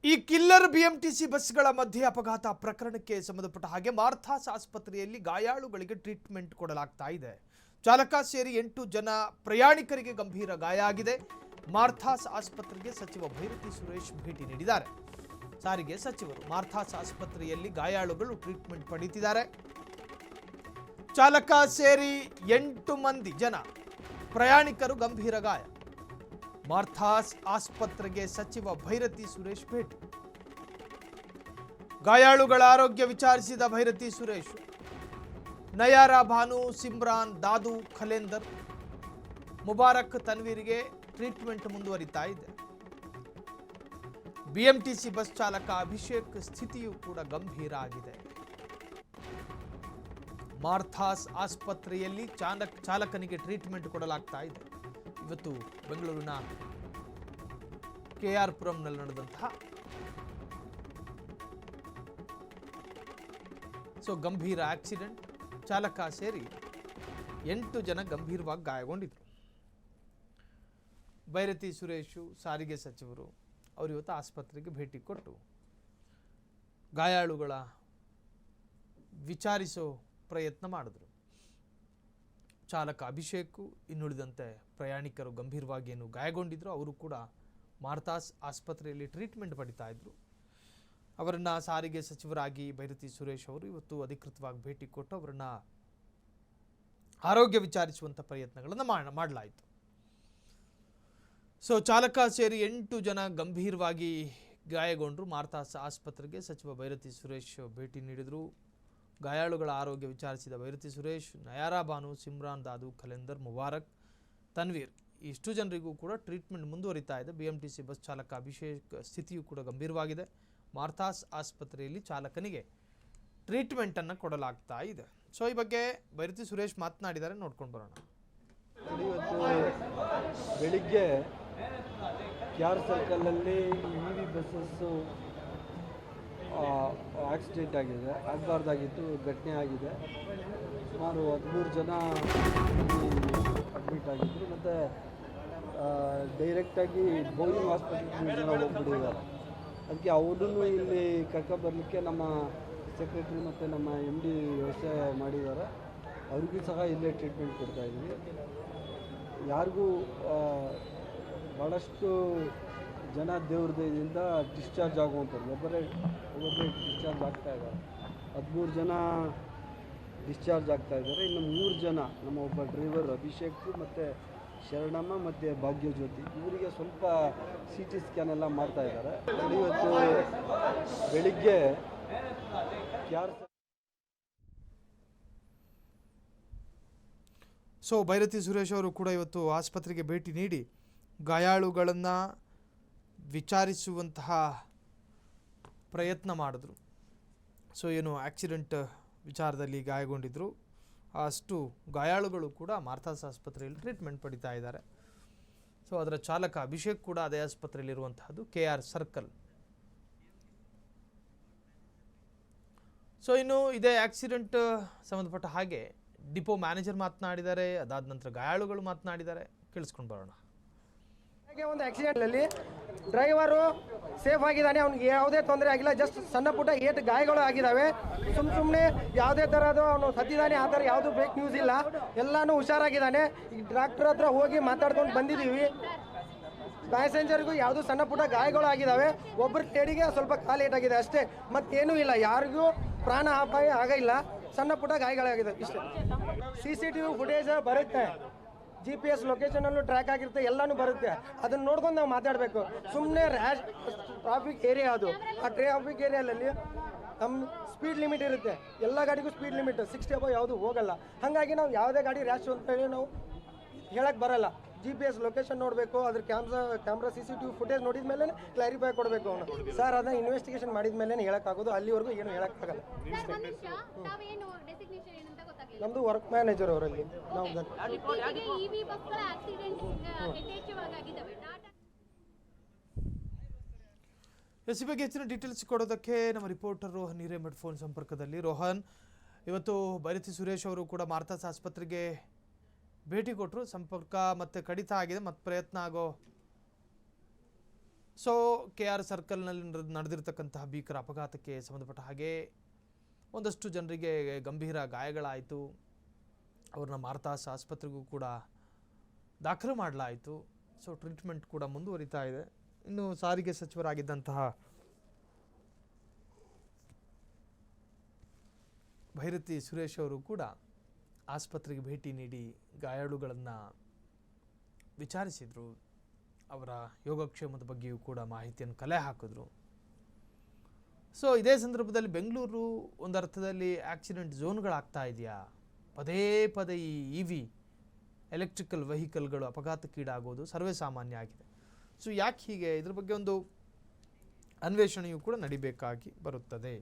ಈ killer BMTC ಬಸ್ಗಳ ಮಧ್ಯೆ ಅಪಘಾತ ಪ್ರಕರಣಕ್ಕೆ ಸಂಬಂಧಪಟ್ಟ ಹಾಗೆ ಮಾರ್ಥಾಸ್ ಆಸ್ಪತ್ರೆಯಲ್ಲಿ ಗಾಯಾಳುಗಳಿಗೆ ಟ್ರೀಟ್ಮೆಂಟ್ ಕೊಡಲಾಗ್ತಾ ಇದೆ. ಚಾಲಕ ಸೇರಿ 8 ಜನ ಪ್ರಯಾಣಿಕರಿಗೆ ಗಂಭೀರ ಗಾಯ ಆಗಿದೆ. ಮಾರ್ಥಾಸ್ ಆಸ್ಪತ್ರೆಗೆ ಸಚಿವ ಭೈರತಿ ಸುರೇಶ್ ಭೇಟಿ ನೀಡಿದ್ದಾರೆ. ಸಾರಿಗೆ ಸಚಿವರು ಮಾರ್ಥಾಸ್ ಆಸ್ಪತ್ರೆಯಲ್ಲಿ ಗಾಯಾಳುಗಳು ಟ್ರೀಟ್ಮೆಂಟ್ ಪಡೆಯುತ್ತಿದ್ದಾರೆ. ಚಾಲಕ ಸೇರಿ 8 ಜನ ಪ್ರಯಾಣಿಕರು ಗಂಭೀರ ಗಾಯ. ಮಾರ್ಥಾಸ್ ಆಸ್ಪತ್ರೆಗೆ ಸಚಿವ ಭೈರತಿ ಸುರೇಶ್ ಭೇಟಿ. ಗಾಯಾಳುಗಳ ಆರೋಗ್ಯ ವಿಚಾರಿಸಿದ ಭೈರತಿ ಸುರೇಶ್ ನಯಾರಾ ಭಾನು, ಸಿಮ್ರಾನ್, ದಾದು, ಖಲೇಂದರ್, ಮುಬಾರಕ್, ತನ್ವೀರ್ಗೆ ಟ್ರೀಟ್ಮೆಂಟ್ ಮುಂದುವರಿತಾ ಇದೆ. ಬಿಎಂಟಿಸಿ ಬಸ್ ಚಾಲಕ ಅಭಿಷೇಕ್ ಸ್ಥಿತಿಯೂ ಕೂಡ ಗಂಭೀರ ಆಗಿದೆ. ಮಾರ್ಥಾಸ್ ಆಸ್ಪತ್ರೆಯಲ್ಲಿ ಚಾಲಕನಿಗೆ ಟ್ರೀಟ್ಮೆಂಟ್ ಕೊಡಲಾಗ್ತಾ ಇದೆ. ಇವತ್ತು ಬೆಂಗಳೂರಿನ ಕೆಆರ್ ಪುರಂನಲ್ಲಿ ನಡೆದಂತಹ ಗಂಭೀರ ಆಕ್ಸಿಡೆಂಟ್. ಚಾಲಕ ಸೇರಿ 8 ಜನ ಗಂಭೀರವಾಗಿ ಗಾಯಗೊಂಡಿದ್ರು. ಭೈರತಿ ಸುರೇಶ್ ಸಾರಿಗೆ ಸಚಿವರು ಅವರು ಇವತ್ತು ಆಸ್ಪತ್ರೆಗೆ ಭೇಟಿ ಕೊಟ್ಟು ಗಾಯಾಳುಗಳ ವಿಚಾರಿಸೋ ಪ್ರಯತ್ನ ಮಾಡಿದ್ರು. ಚಾಲಕ ಅಭಿಷೇಕ್, ಇನ್ನುಳಿದಂತೆ ಪ್ರಯಾಣಿಕರು ಗಂಭೀರವಾಗಿ ಏನು ಗಾಯಗೊಂಡಿದ್ರು ಅವರು ಕೂಡ ಮಾರ್ಥಾಸ್ ಆಸ್ಪತ್ರೆಯಲ್ಲಿ ಟ್ರೀಟ್ಮೆಂಟ್ ಪಡಿತಾ ಇದ್ರು. ಅವರನ್ನು ಸಾರಿಗೆ ಸಚಿವರಾಗಿ ಭೈರತಿ ಸುರೇಶ್ ಅವರು ಇವತ್ತು ಅಧಿಕೃತವಾಗಿ ಭೇಟಿ ಕೊಟ್ಟು ಅವರನ್ನು ಆರೋಗ್ಯ ವಿಚಾರಿಸುವಂಥ ಪ್ರಯತ್ನಗಳನ್ನು ಮಾಡಲಾಯಿತು. ಚಾಲಕ ಸೇರಿ 8 ಜನ ಗಂಭೀರವಾಗಿ ಗಾಯಗೊಂಡರು. ಮಾರ್ಥಾಸ್ ಆಸ್ಪತ್ರೆಗೆ ಸಚಿವ ಭೈರತಿ ಸುರೇಶ್ ಭೇಟಿ ನೀಡಿದರು. ಗಾಯಾಳುಗಳ ಆರೋಗ್ಯ ವಿಚಾರಿಸಿದ ಭೈರತಿ ಸುರೇಶ್ ನಯಾರಾ ಭಾನು, ಸಿಮ್ರಾನ್, ದಾದು, ಖಲೇಂದರ್, ಮುಬಾರಕ್, ತನ್ವೀರ್ ಇಷ್ಟು ಜನರಿಗೂ ಕೂಡ ಟ್ರೀಟ್ಮೆಂಟ್ ಮುಂದುವರಿತಾ ಇದೆ. ಬಿಎಂಟಿಸಿ ಬಸ್ ಚಾಲಕ ಅಭಿಷೇಕ್ ಸ್ಥಿತಿಯೂ ಕೂಡ ಗಂಭೀರವಾಗಿದೆ. ಮಾರ್ಥಾಸ್ ಆಸ್ಪತ್ರೆಯಲ್ಲಿ ಚಾಲಕನಿಗೆ ಟ್ರೀಟ್ಮೆಂಟನ್ನು ಕೊಡಲಾಗ್ತಾ ಇದೆ. ಈ ಬಗ್ಗೆ ಭೈರತಿ ಸುರೇಶ್ ಮಾತನಾಡಿದ್ದಾರೆ, ನೋಡ್ಕೊಂಡು ಬರೋಣ. ಇವತ್ತು ಬೆಳಿಗ್ಗೆ ಕ್ಯಾರ್ ಸರ್ಕಲಲ್ಲಿ EV ಬಸ್ಸಸ್ಸು ಆಕ್ಸಿಡೆಂಟ್ ಆಗಿದೆ, ಆಗಬಾರ್ದಾಗಿತ್ತು, ಘಟನೆ ಆಗಿದೆ. ಸುಮಾರು 13 ಜನ ಅಡ್ಮಿಟ್ ಆಗಿದ್ದರು. ಮತ್ತು ಡೈರೆಕ್ಟಾಗಿ ಬೋರಿಂಗ್ ಹಾಸ್ಪಿಟಲ್ಗೆ ಜನ ಹೋಗ್ಬಿಟ್ಟಿದ್ದಾರೆ. ಅದಕ್ಕೆ ಅವರನ್ನು ಇಲ್ಲಿ ಕರ್ಕೊಬರಲಿಕ್ಕೆ ನಮ್ಮ ಸೆಕ್ರೆಟ್ರಿ ಮತ್ತು ನಮ್ಮ MD ವ್ಯವಸ್ಥೆ ಮಾಡಿದ್ದಾರೆ. ಅವ್ರಿಗೂ ಸಹ ಇಲ್ಲೇ ಟ್ರೀಟ್ಮೆಂಟ್ ಕೊಡ್ತಾಯಿದ್ವಿ. ಯಾರಿಗೂ ಭಾಳಷ್ಟು ಜನ ದೇವ್ರ ದಯದಿಂದ ಡಿಸ್ಚಾರ್ಜ್ ಆಗುವಂಥದ್ದು ಒಬ್ಬರೇ ಡಿಸ್ಚಾರ್ಜ್ ಆಗ್ತಾಯಿದ್ದಾರೆ. 13 ಜನ ಡಿಸ್ಚಾರ್ಜ್ ಆಗ್ತಾಯಿದ್ದಾರೆ. ಇನ್ನು 3 ಜನ ನಮ್ಮ ಒಬ್ಬ ಡ್ರೈವರ್ ಅಭಿಷೇಕ್ ಮತ್ತು ಶರಣಮ್ಮ ಮತ್ತು ಭಾಗ್ಯಜ್ಯೋತಿ ಇವರಿಗೆ ಸ್ವಲ್ಪ CT ಸ್ಕ್ಯಾನ್ ಎಲ್ಲ ಮಾಡ್ತಾಯಿದ್ದಾರೆ. ಇವತ್ತು ಬೆಳಿಗ್ಗೆ ಭೈರತಿ ಸುರೇಶ್ ಅವರು ಕೂಡ ಇವತ್ತು ಆಸ್ಪತ್ರೆಗೆ ಭೇಟಿ ನೀಡಿ ಗಾಯಾಳುಗಳನ್ನು ವಿಚಾರಿಸುವಂತಹ ಪ್ರಯತ್ನ ಮಾಡಿದ್ರು. ಏನು ಆಕ್ಸಿಡೆಂಟ್ ವಿಚಾರದಲ್ಲಿ ಗಾಯಗೊಂಡಿದ್ದರು ಅಷ್ಟು ಗಾಯಾಳುಗಳು ಕೂಡ ಮಾರ್ಥಾಸ್ ಆಸ್ಪತ್ರೆಯಲ್ಲಿ ಟ್ರೀಟ್ಮೆಂಟ್ ಪಡಿತಾ ಇದ್ದಾರೆ. ಅದರ ಚಾಲಕ ಅಭಿಷೇಕ್ ಕೂಡ ಅದೇ ಆಸ್ಪತ್ರೆಯಲ್ಲಿರುವಂತಹದ್ದು KR ಸರ್ಕಲ್. ಇನ್ನು ಇದೇ ಆಕ್ಸಿಡೆಂಟ್ ಸಂಬಂಧಪಟ್ಟ ಹಾಗೆ ಡಿಪೋ ಮ್ಯಾನೇಜರ್ ಮಾತನಾಡಿದ್ದಾರೆ. ಅದಾದ ನಂತರ ಗಾಯಾಳುಗಳು ಮಾತನಾಡಿದ್ದಾರೆ, ಕೇಳಿಸ್ಕೊಂಡು ಬರೋಣ. ಒಂದು ಆಕ್ಸಿಡೆಂಟ್ನಲ್ಲಿ ಡ್ರೈವರು ಸೇಫ್ ಆಗಿದ್ದಾನೆ, ಅವ್ನಿಗೆ ಯಾವುದೇ ತೊಂದರೆ ಆಗಿಲ್ಲ. ಜಸ್ಟ್ ಸಣ್ಣ ಪುಟ್ಟ ಏಟು ಗಾಯಗಳು ಆಗಿದ್ದಾವೆ. ಸುಮ್ಮನೆ ಯಾವುದೇ ಥರದ್ದು ಅವನು ಸತ್ತಿದ್ದಾನೆ ಆ ಥರ ಯಾವುದೂ ಫೇಕ್ ನ್ಯೂಸ್ ಇಲ್ಲ. ಎಲ್ಲನೂ ಹುಷಾರಾಗಿದ್ದಾನೆ. ಈಗ ಡಾಕ್ಟ್ರ್ ಹತ್ರ ಹೋಗಿ ಮಾತಾಡ್ಕೊಂಡು ಬಂದಿದ್ದೀವಿ. ಪ್ಯಾಸೆಂಜರ್ಗೂ ಯಾವುದೂ ಸಣ್ಣ ಪುಟ್ಟ ಗಾಯಗಳು ಆಗಿದ್ದಾವೆ. ಒಬ್ಬರ ಲೇಡಿಗೆ ಸ್ವಲ್ಪ ಕಾಲು ಏಟಾಗಿದೆ ಅಷ್ಟೇ, ಮತ್ತೇನೂ ಇಲ್ಲ. ಯಾರಿಗೂ ಪ್ರಾಣ ಅಪಾಯ ಆಗಿಲ್ಲ, ಸಣ್ಣ ಪುಟ್ಟ ಗಾಯಗಳಾಗಿದೆ ಇಷ್ಟೇ. CCTV ಫುಟೇಜ್ ಬರುತ್ತೆ, GPS ಲೊಕೇಶನಲ್ಲೂ ಟ್ರ್ಯಾಕ್ ಆಗಿರುತ್ತೆ, ಎಲ್ಲನೂ ಬರುತ್ತೆ. ಅದನ್ನು ನೋಡ್ಕೊಂಡು ನಾವು ಮಾತಾಡಬೇಕು. ಸುಮ್ಮನೆ ರ್ಯಾಶ್ ಟ್ರಾಫಿಕ್ ಏರಿಯಾ ಅದು. ಆ ಟ್ರಾಫಿಕ್ ಏರಿಯಾದಲ್ಲಿ ನಮ್ಮ ಸ್ಪೀಡ್ ಲಿಮಿಟ್ ಇರುತ್ತೆ. ಎಲ್ಲ ಗಾಡಿಗೂ ಸ್ಪೀಡ್ ಲಿಮಿಟ್ 60 ಅಬೋ ಯಾವುದು ಹೋಗಲ್ಲ. ಹಾಗಾಗಿ ನಾವು ಯಾವುದೇ ಗಾಡಿ ರ್ಯಾಶ್ ಅಂತ ಹೇಳಿ ನಾವು ಹೇಳಕ್ಕೆ ಬರಲ್ಲ. GPS ಲೊಕೇಶನ್ ನೋಡಬೇಕು, ಅದ್ರ ಕ್ಯಾಮ್ರಾ CCTV ಫುಟೇಜ್ ನೋಡಿದ ಮೇಲೆ ಕ್ಲಾರಿಫೈ ಕೊಡಬೇಕು ಅವನು. ಸರ್ ಅದನ್ನ ಇನ್ವೆಸ್ಟಿಗೇಷನ್ ಮಾಡಿದ ಮೇಲೆ ಹೇಳೋಕ್ಕಾಗೋದು, ಅಲ್ಲಿವರೆಗೂ ಏನು ಹೇಳೋಕ್ಕಾಗಲ್ಲ. ನಮ್ಮದು ವರ್ಕ್ ಮ್ಯಾನೇಜರ್ ಅವರಲ್ಲಿ ನಾವು ಈ ಬಗ್ಗೆ ಹೆಚ್ಚಿನ ಡೀಟೇಲ್ಸ್ ಕೊಡೋದಕ್ಕೆ ನಮ್ಮ ರಿಪೋರ್ಟರ್ ರೋಹನ್ ಹಿರೇಮಠ್ ಫೋನ್ ಸಂಪರ್ಕದಲ್ಲಿ. ರೋಹನ್, ಇವತ್ತು ಭೈರತಿ ಸುರೇಶ್ ಅವರು ಕೂಡ ಮಾರ್ಥಾಸ್ ಆಸ್ಪತ್ರೆಗೆ ಭೇಟಿ ಕೊಟ್ಟರು. ಸಂಪರ್ಕ ಮತ್ತೆ ಕಡಿತ ಆಗಿದೆ, ಮತ್ತೆ ಪ್ರಯತ್ನ ಆಗೋ ಸೊ KR ಸರ್ಕಲ್ನಲ್ಲಿ ನಡೆದಿರ್ತಕ್ಕಂತಹ ಭೀಕರ ಅಪಘಾತಕ್ಕೆ ಸಂಬಂಧಪಟ್ಟ ಹಾಗೆ ಒಂದಷ್ಟು ಜನರಿಗೆ ಗಂಭೀರ ಗಾಯಗಳಾಯಿತು. ಅವ್ರನ್ನ ಮಾರ್ತಾಸ್ ಆಸ್ಪತ್ರೆಗೂ ಕೂಡ ದಾಖಲು ಮಾಡಲಾಯಿತು. ಸೊ ಟ್ರೀಟ್ಮೆಂಟ್ ಕೂಡ ಮುಂದುವರಿತಾ ಇದೆ. ಇನ್ನು ಸಾರಿಗೆ ಸಚಿವರಾಗಿದ್ದಂತಹ ಭೈರತಿ ಸುರೇಶ್ ಅವರು ಕೂಡ ಆಸ್ಪತ್ರೆಗೆ ಭೇಟಿ ನೀಡಿ ಗಾಯಾಳುಗಳನ್ನು ವಿಚಾರಿಸಿದರು. ಅವರ ಯೋಗಕ್ಷೇಮದ ಬಗ್ಗೆಯೂ ಕೂಡ ಮಾಹಿತಿಯನ್ನು ಕಲೆ ಹಾಕಿದ್ರು. ಸೊ ಇದೇ ಸಂದರ್ಭದಲ್ಲಿ ಬೆಂಗಳೂರು ಒಂದರ್ಥದಲ್ಲಿ ಆಕ್ಸಿಡೆಂಟ್ ಝೋನ್ಗಳಾಗ್ತಾ ಇದೆಯಾ? ಪದೇ ಪದೇ ಈ EV ಎಲೆಕ್ಟ್ರಿಕಲ್ ವೆಹಿಕಲ್ಗಳು ಅಪಘಾತಕ್ಕೀಡಾಗೋದು ಸರ್ವೇ ಸಾಮಾನ್ಯ ಆಗಿದೆ. ಸೊ ಯಾಕೆ ಹೀಗೆ? ಇದ್ರ ಬಗ್ಗೆ ಒಂದು ಅನ್ವೇಷಣೆಯೂ ಕೂಡ ನಡಿಬೇಕಾಗಿ ಬರುತ್ತದೆ.